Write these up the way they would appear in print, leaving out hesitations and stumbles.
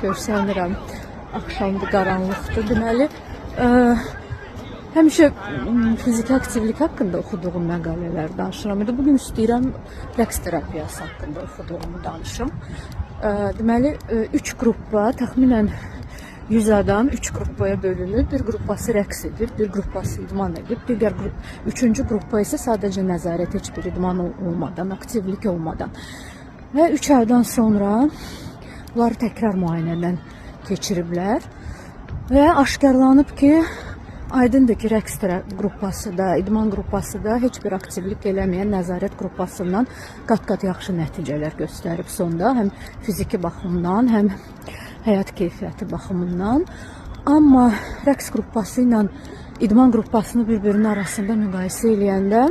görsənirəm. Axşamdır, qaranlıqdır. Deməli, həmişə fiziki aktivlik haqqında oxuduğum məqalələr danışıram. Bugün istəyirəm rəqs terapiyası haqqında oxuduğumu danışım. Deməli, 3 qruppa, təxminən 100 adam 3 qrupaya bölünür. Bir qrupası rəqs edir, bir qrupası idman edir, üçüncü qruppa isə sadəcə nəzarət, heç bir idman olmadan, aktivlik olmadan. Və 3 aydan sonra bunları təkrar müayinədən keçiriblər və aşkarlanıb ki, aydındır ki, rəqs qruppası da, idman qruppası da heç bir aktivlik eləməyən nəzarət qruppasından qat-qat yaxşı nəticələr göstərib sonda, həm fiziki baxımdan, həm həyat keyfiyyəti baxımından. Amma rəqs qruppası ilə idman qruppasını bir-birinin arasında müqayisə eləyəndə,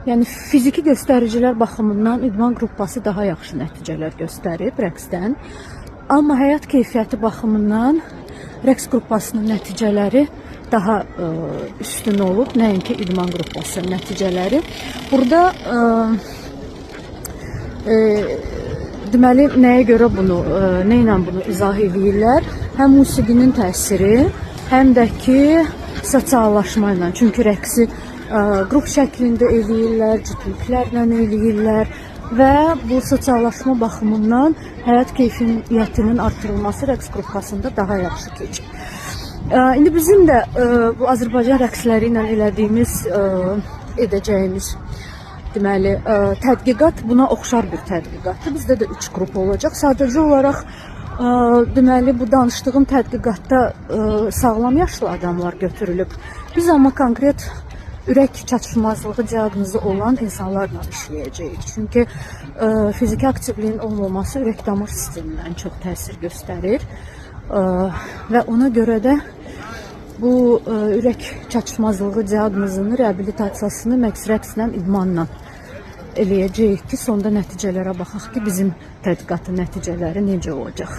yəni fiziki göstəricilər baxımından idman qruppası daha yaxşı nəticələr göstərib rəqsdən. Amma həyat keyfiyyəti baxımından rəqs qruppasının nəticələri daha üstün olub, nəinki idman qruppasının nəticələri. Burada deməli, nəyə görə bunu, nə ilə bunu izah edirlər? Həm musiqinin təsiri, həm də ki, sosiallaşma ilə. Çünki rəqsi qrup şəklində eləyirlər, cütlüklərlə eləyirlər və bu sosiallaşma baxımından həyat keyfiyyətinin artırılması rəqs qruppasında daha yaxşı keçir. İndi bizim də bu Azərbaycan rəqsləri ilə edəcəyimiz deməli, tədqiqat buna oxşar bir tədqiqatdır. Bizdə də 3 qrup olacaq. Sadəcə olaraq deməli, bu danışdığım tədqiqatda sağlam yaşlı adamlar götürülüb. Biz amma konkret ürək çatışmazlığı diaqnozu olan insanlarla işləyəcəyik. Çünki fiziki aktivliyin olmaması ürək damar sistemindən çox təsir göstərir və ona görə də bu ürək çatışmazlığı diaqnozunu, reabilitasiyasını məqs rəqslə, idmanla eləyəcəyik ki, sonda nəticələrə baxaq ki, bizim tədqiqatın nəticələri necə olacaq.